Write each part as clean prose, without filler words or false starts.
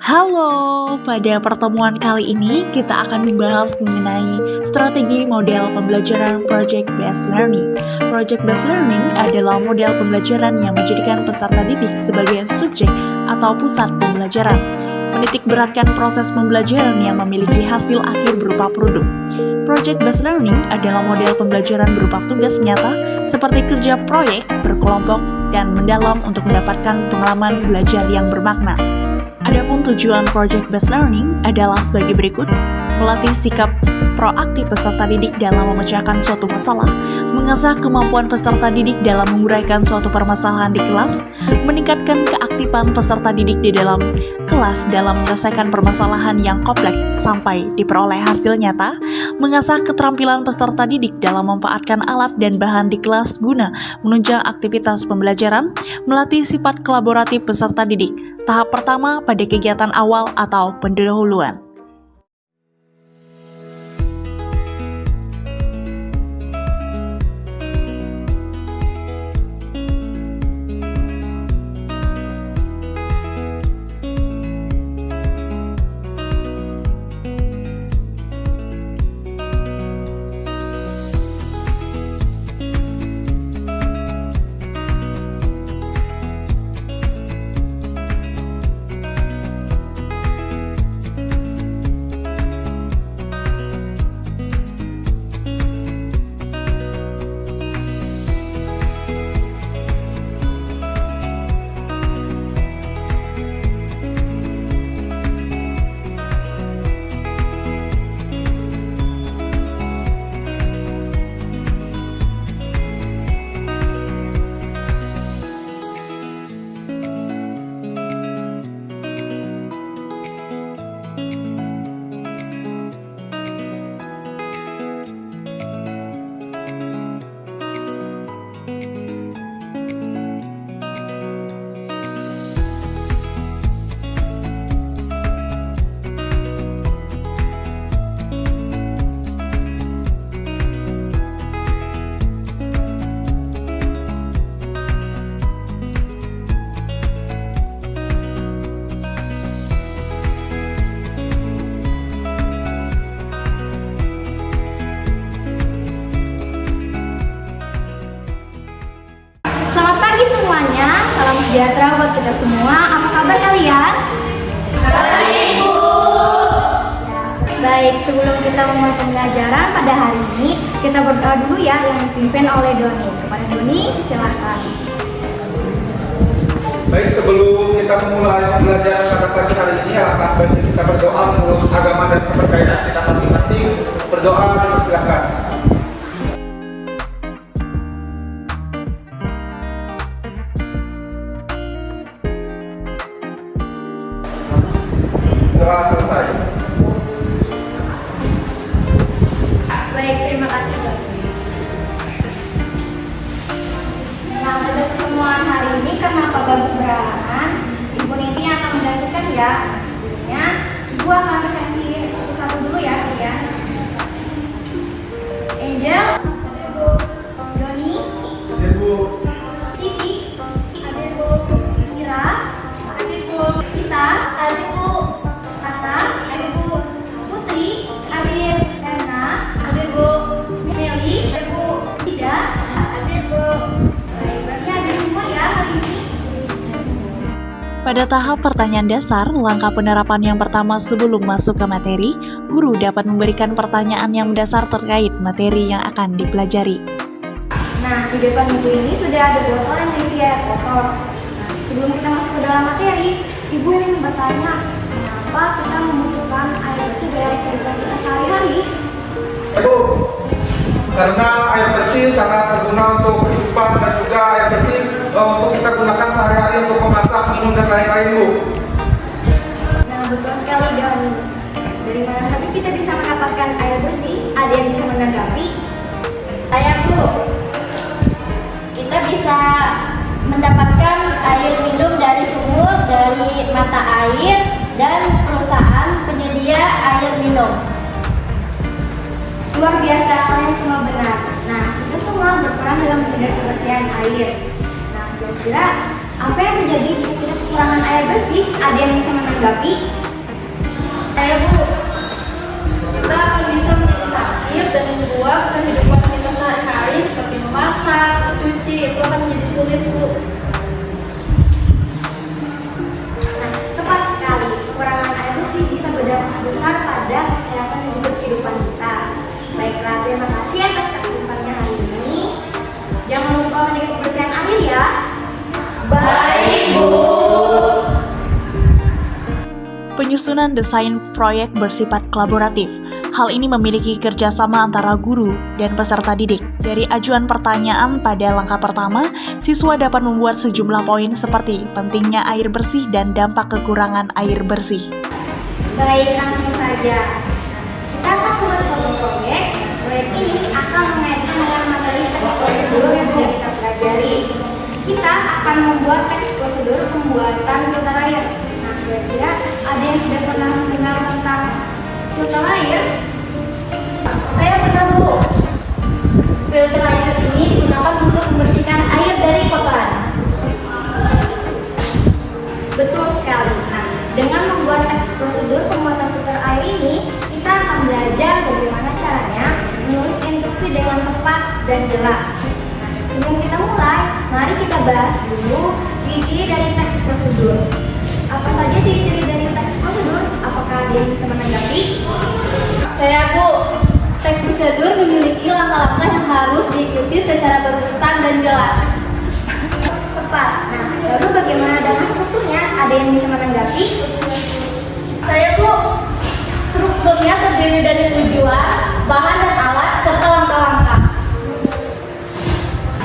Halo, pada pertemuan kali ini kita akan membahas mengenai strategi model pembelajaran Project Based Learning. Project Based Learning adalah model pembelajaran yang menjadikan peserta didik sebagai subjek atau pusat pembelajaran, menitik beratkan proses pembelajaran yang memiliki hasil akhir berupa produk. Project Based Learning adalah model pembelajaran berupa tugas nyata seperti kerja proyek, berkelompok, dan mendalam untuk mendapatkan pengalaman belajar yang bermakna. Adapun tujuan Project Based Learning adalah sebagai berikut: melatih sikap proaktif peserta didik dalam memecahkan suatu masalah, mengasah kemampuan peserta didik dalam menguraikan suatu permasalahan di kelas, meningkatkan keaktifan peserta didik di dalam kelas dalam menyelesaikan permasalahan yang kompleks sampai diperoleh hasil nyata, mengasah keterampilan peserta didik dalam memanfaatkan alat dan bahan di kelas guna menunjang aktivitas pembelajaran, melatih sifat kolaboratif peserta didik. Tahap pertama pada kegiatan awal atau pendahuluan. Selamat pagi semuanya, salam sejahtera buat kita semua. Apa kabar kalian? Baik, Bu. Baik, sebelum kita memulai pembelajaran pada hari ini, kita berdoa dulu ya yang dipimpin oleh Doni. Kepada Doni, silahkan. Baik, sebelum kita memulai pembelajaran pada pagi hari ini, alangkah baiknya kita berdoa menurut agama dan kepercayaan kita masing-masing. Berdoa, silakan. Doa selesai. Baik, terima kasih Doni. Nah, pada pertemuan hari ini karena Pak Bagus berhalangan, Ibu Niti akan menggantikan ya. Sebelumnya, Ibu akan presentasi satu-satu dulu ya, kalian. Angel, Doni, Ibu. Siti, Adebo, Ira, Adebo, Kita, Adebo, Kata, Adebo, Putri, Adil, Erna, Adebo, Meli, Adebo, Ida, Adebo. Baik, berarti ada semua ya hari ini. Pada tahap pertanyaan dasar, langkah penerapan yang pertama sebelum masuk ke materi, guru dapat memberikan pertanyaan yang mendasar terkait materi yang akan dipelajari. Nah, di depan Ibu ini sudah ada botol yang berisi air kotor. Nah, sebelum kita masuk ke dalam materi, Ibu ingin bertanya, kenapa kita membutuhkan air bersih dari kehidupan kita sehari-hari? Ibu, karena air bersih sangat berguna untuk kehidupan dan juga air bersih untuk kita gunakan sehari-hari untuk memasak, minum, dan lain-lain, Bu. Nah, betul sekali Doni. Dari mana saja kita bisa mendapatkan air bersih? Ada yang bisa menanggapi? Saya, Bu. Kita bisa mendapatkan air minum dari sumur, dari mata air, dan perusahaan penyedia air minum. Luar biasa, kalian semua benar. Nah, kita semua berperan dalam menjaga kebersihan air. Nah, kira-kira Apa yang terjadi jika kita kekurangan air bersih? Ada yang bisa menanggapi? Saya Bu, kita akan bisa menjadi sakit dan membuat kehidupan kita sehari-hari seperti memasak, mencuci, itu akan menjadi sulit Bu. Nah, tepat sekali. Kekurangan air bersih bisa berdampak besar pada kesehatan dan juga kehidupan kita. Baiklah, terima kasih atas keterlibatan hari ini. Jangan lupa menjaga kebersihan air ya. Baik Bu. Penyusunan desain proyek bersifat kolaboratif. Hal ini memiliki kerjasama antara guru dan peserta didik. Dari ajuan pertanyaan pada langkah pertama, siswa dapat membuat sejumlah poin seperti pentingnya air bersih dan dampak kekurangan air bersih. Baik, langsung saja. Kita akan membuat suatu proyek. Proyek ini akan mengaitkan dengan materi teks prosedur yang sudah kita pelajari. Kita akan membuat teks prosedur pembuatan filter air. Nah, kira-kira ada yang sudah pernah mendengar tentang filter air? Saya pernah Bu. Filter air ini digunakan untuk membersihkan air dari kotoran. Betul sekali. Nah, dengan membuat teks prosedur pembuatan filter air ini, kita akan belajar bagaimana caranya menulis instruksi dengan tepat dan jelas. Nah, sebelum kita mulai, mari kita bahas dulu ciri-ciri dari teks prosedur. Apa saja ciri-ciri dari teks prosedur? Apakah ada yang bisa menanggapi? Saya Bu, teks prosedur memiliki langkah-langkah yang harus diikuti secara berurutan dan jelas. Tepat. Nah, lalu bagaimana dengan strukturnya? Ada yang bisa menanggapi? Saya Bu, strukturnya terdiri dari tujuan, bahan dan alat, serta langkah-langkah.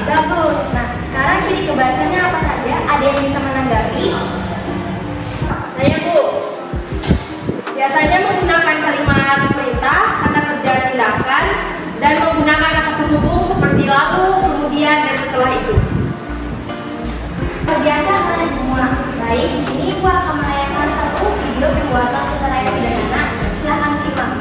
Bagus. Nah, sekarang ciri kebahasannya apa saja? Ada yang bisa menanggapi? Saya Bu, biasanya menggunakan kalimat perintah, kata kerja tindakan, dan menggunakan kata penghubung seperti lalu, kemudian, dan setelah itu. Biasa kalian semua. Baik, di sini Ibu akan menayangkan satu video pembuatan filter air sederhana. Silahkan simak.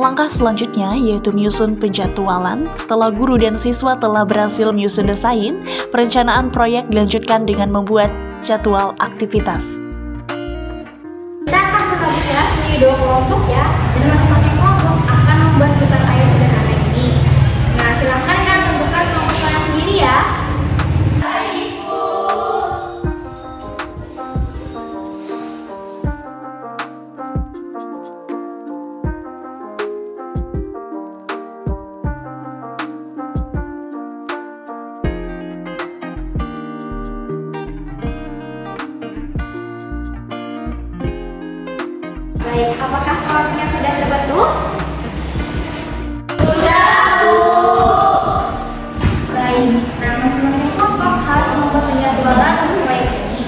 Langkah selanjutnya yaitu menyusun penjadwalan. Setelah guru dan siswa telah berhasil menyusun desain, perencanaan proyek dilanjutkan dengan membuat jadwal aktivitas. Kita akan membagi kelas menjadi 2 kelompok ya, dan masing-masing kelompok akan membuat pipa air sederhana ini. Nah, silakan kan tentukan kelompok kalian sendiri ya. Baik, apakah kelompoknya sudah terbentuk? Sudah, Bu. Baik, nah masing-masing kelompok harus membuat penjadwalan untuk proyek ini.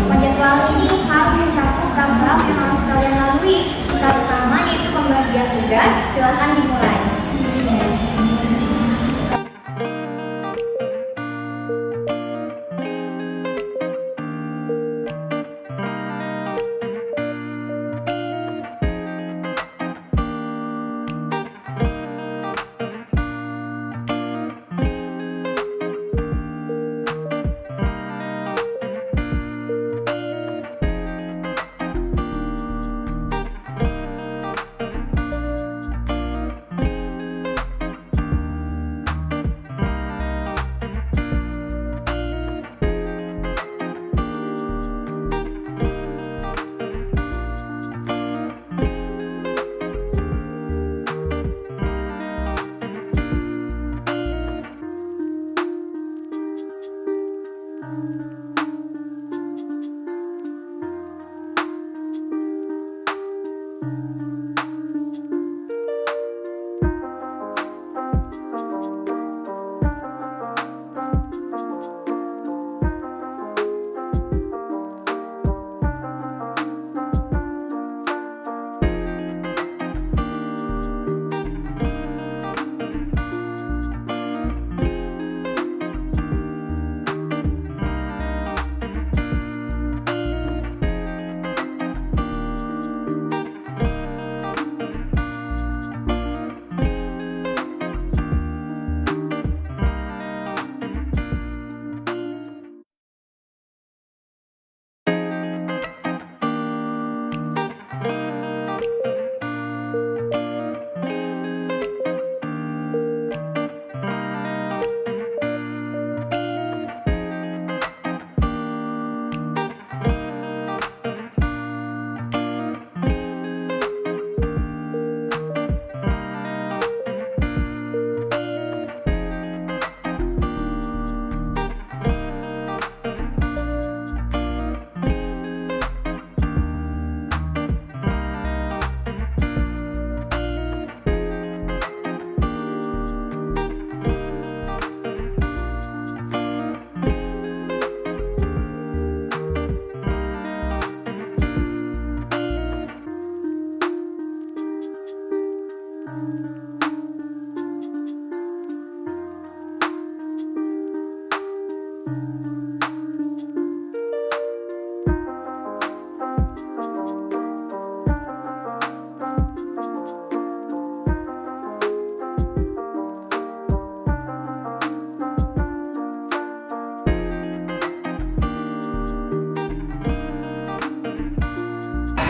Penjadwalan ini harus mencakup tahap yang harus kalian lalui. Tahap pertama yaitu pembagian tugas. Silakan dimulai.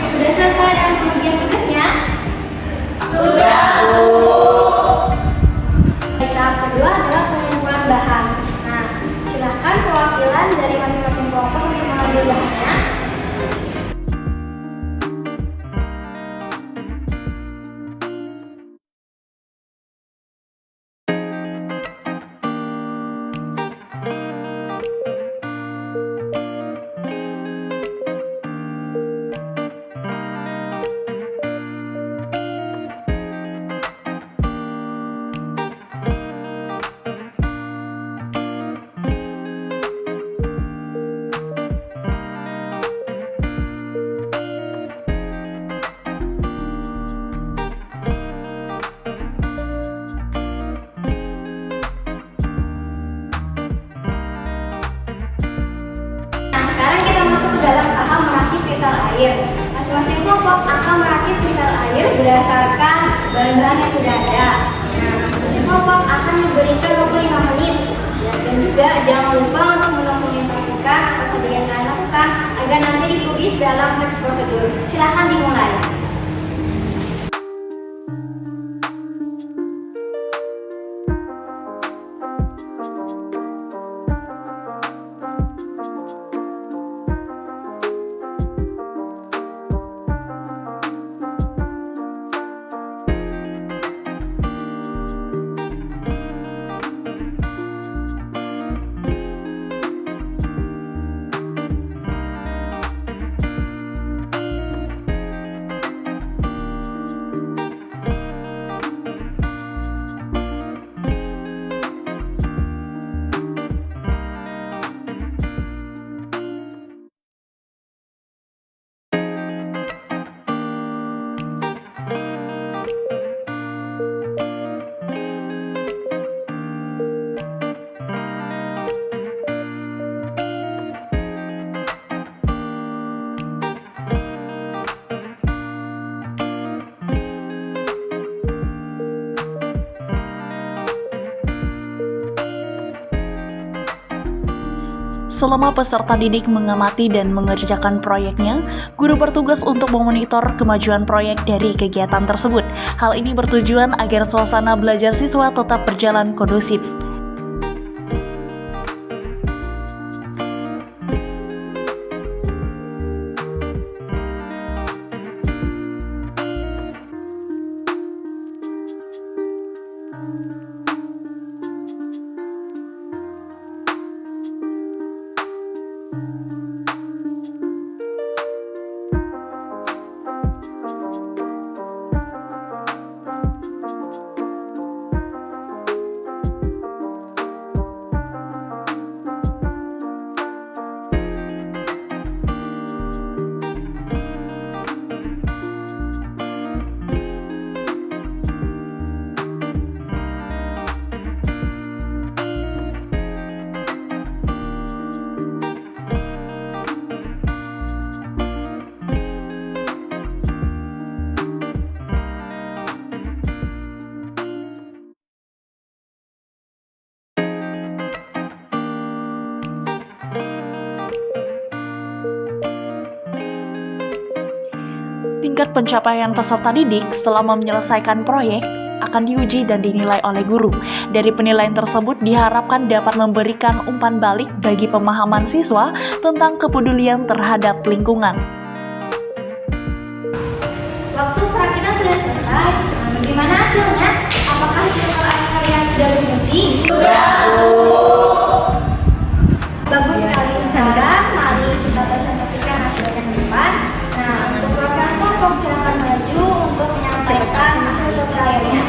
Sudah selesai dengan pembagian tugasnya? Sudah, Bu. Tahap kedua adalah pengumpulan bahan. Nah, silakan perwakilan dari masing-masing kelompok untuk mengambil bahannya. Masing-masing kelompok akan merakit pintal air berdasarkan bahan-bahan yang sudah ada. Nah, mesin pop-up akan memberikan waktu 5 menit. Ya, dan juga jangan lupa untuk mendokumentasikan apa saja yang kalian lakukan agar nanti ditulis dalam teks prosedur. Silahkan dimulai. Selama peserta didik mengamati dan mengerjakan proyeknya, guru bertugas untuk memonitor kemajuan proyek dari kegiatan tersebut. Hal ini bertujuan agar suasana belajar siswa tetap berjalan kondusif. Tingkat pencapaian peserta didik selama menyelesaikan proyek akan diuji dan dinilai oleh guru. Dari penilaian tersebut diharapkan dapat memberikan umpan balik bagi pemahaman siswa tentang kepedulian terhadap lingkungan. Waktu perakitan sudah selesai. Nah, bagaimana hasilnya? Apakah hasil kalian sudah berfungsi? Sudah, Bu. Bagus sekali, sekarang mari kita presentasikan hasilnya ke depan. Nah, untuk program kelompok silakan maju untuk menyampaikan hasil penilaiannya.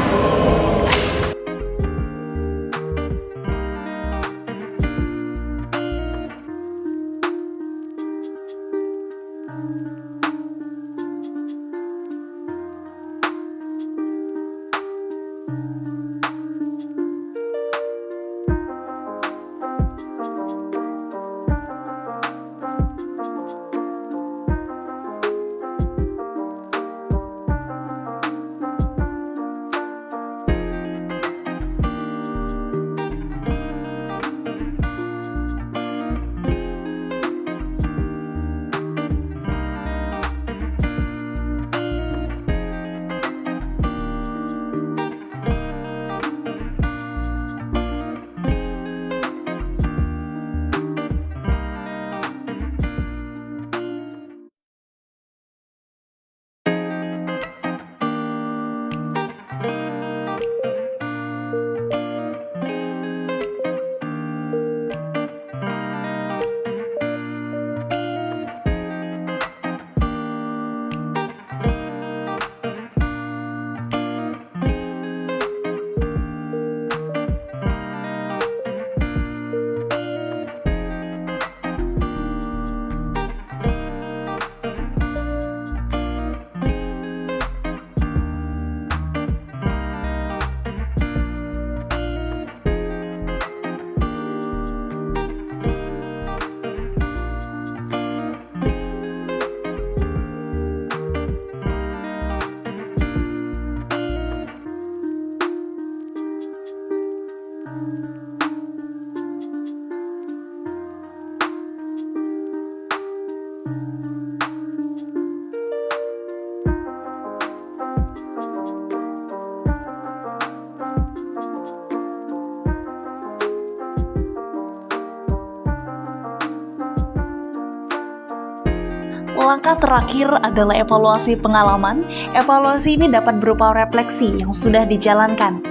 Langkah terakhir adalah evaluasi pengalaman. Evaluasi ini dapat berupa refleksi yang sudah dijalankan.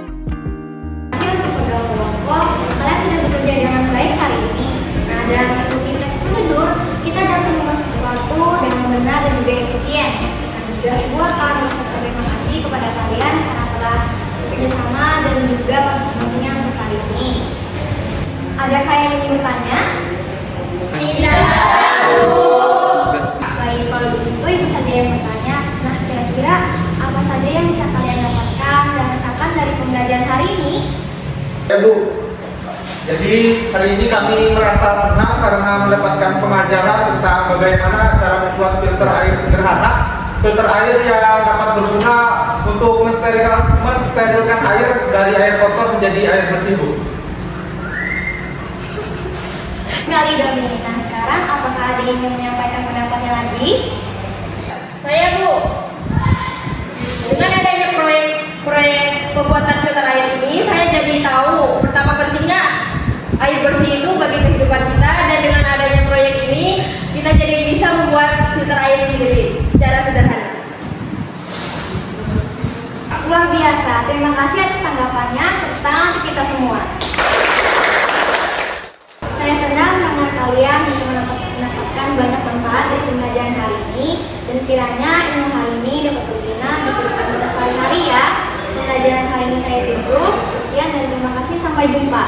Untuk kedua kelompok, kalian sudah bekerja dengan baik hari ini. Nah, dalam mengikuti tes prosedur, kita dapat melakukan sesuatu dengan benar dan juga efisien. Dan juga Ibu akan mengucapkan terima kasih kepada kalian karena telah bekerjasama dan juga partisipasinya untuk hari ini. Adakah yang ingin bertanya? Tidak tahu. Baik, kalau begitu Ibu saja yang bertanya. Nah, kira-kira apa saja yang bisa kalian dapatkan dan rasakan dari pembelajaran hari ini? Ya Bu, jadi hari ini kami merasa senang karena mendapatkan pengajaran tentang bagaimana cara membuat filter air sederhana. Filter air yang dapat berguna untuk mensterilkan air dari air kotor menjadi air bersih Bu. Sekali Doni. Nah, sekarang apakah ada yang ingin menyampaikan pendapatnya lagi? Saya Bu, dengan adanya proyek pembuatan filter air ini, saya jadi tahu betapa pentingnya air bersih itu bagi kehidupan kita, dan dengan adanya proyek ini kita jadi bisa membuat filter air sendiri secara sederhana. Luar biasa. Terima kasih atas tanggapannya. Tepuk tangan untuk kita semua. Saya senang mendengar kalian bisa mendapatkan banyak manfaat dari pembelajaran hari ini, dan kiranya ilmu hari ini dapat berguna di kehidupan kita sehari-hari ya. Pembelajaran hari ini saya tutup. Sekian dan terima kasih. Sampai jumpa.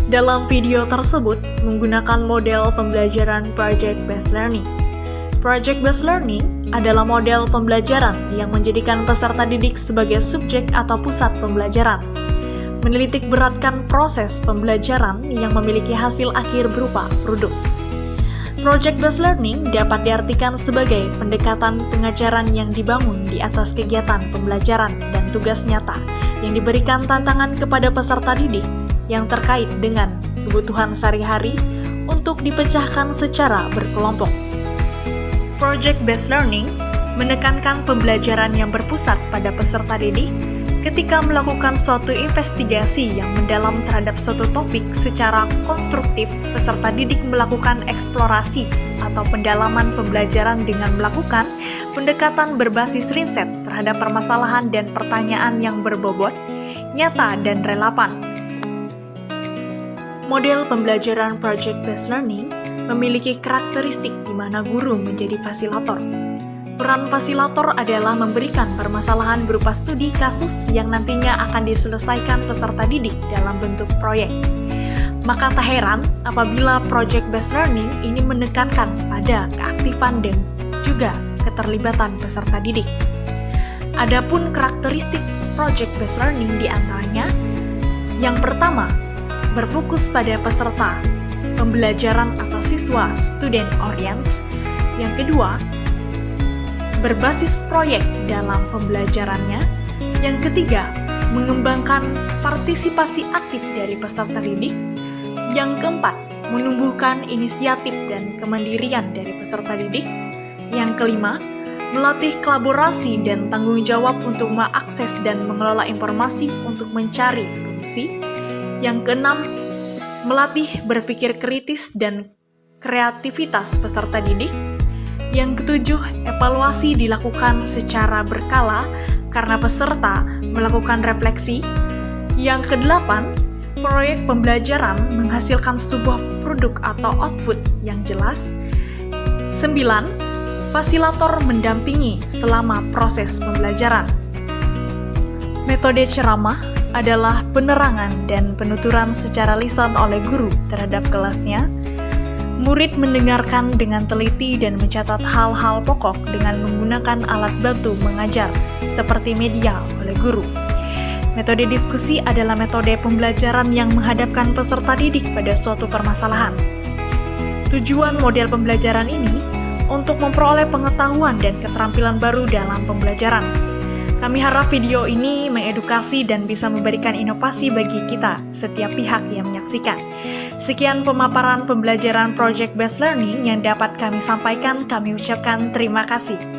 Dalam video tersebut menggunakan model pembelajaran Project Based Learning. Project Based Learning adalah model pembelajaran yang menjadikan peserta didik sebagai subjek atau pusat pembelajaran. Menelitik beratkan proses pembelajaran yang memiliki hasil akhir berupa produk. Project Based Learning dapat diartikan sebagai pendekatan pengajaran yang dibangun di atas kegiatan pembelajaran dan tugas nyata yang diberikan tantangan kepada peserta didik yang terkait dengan kebutuhan sehari-hari untuk dipecahkan secara berkelompok. Project Based Learning menekankan pembelajaran yang berpusat pada peserta didik ketika melakukan suatu investigasi yang mendalam terhadap suatu topik secara konstruktif. Peserta didik melakukan eksplorasi atau pendalaman pembelajaran dengan melakukan pendekatan berbasis riset terhadap permasalahan dan pertanyaan yang berbobot, nyata, dan relevan. Model pembelajaran Project Based Learning memiliki karakteristik di mana guru menjadi fasilitator. Peran fasilitator adalah memberikan permasalahan berupa studi kasus yang nantinya akan diselesaikan peserta didik dalam bentuk proyek. Maka tak heran apabila Project Based Learning ini menekankan pada keaktifan dan juga keterlibatan peserta didik. Adapun karakteristik Project Based Learning diantaranya, yang pertama, berfokus pada peserta pembelajaran atau siswa student oriented. Yang kedua, berbasis proyek dalam pembelajarannya. Yang ketiga, mengembangkan partisipasi aktif dari peserta didik. Yang keempat, menumbuhkan inisiatif dan kemandirian dari peserta didik. Yang kelima, melatih kolaborasi dan tanggung jawab untuk mengakses dan mengelola informasi untuk mencari solusi. Yang keenam, melatih berpikir kritis dan kreativitas peserta didik. Yang ketujuh, evaluasi dilakukan secara berkala karena peserta melakukan refleksi. Yang kedelapan, proyek pembelajaran menghasilkan sebuah produk atau output yang jelas. 9. Fasilitator mendampingi selama proses pembelajaran. Metode ceramah adalah penerangan dan penuturan secara lisan oleh guru terhadap kelasnya. Murid mendengarkan dengan teliti dan mencatat hal-hal pokok dengan menggunakan alat bantu mengajar, seperti media oleh guru. Metode diskusi adalah metode pembelajaran yang menghadapkan peserta didik pada suatu permasalahan. Tujuan model pembelajaran ini untuk memperoleh pengetahuan dan keterampilan baru dalam pembelajaran. Kami harap video ini mengedukasi dan bisa memberikan inovasi bagi kita, setiap pihak yang menyaksikan. Sekian pemaparan pembelajaran Project Based Learning yang dapat kami sampaikan. Kami ucapkan terima kasih.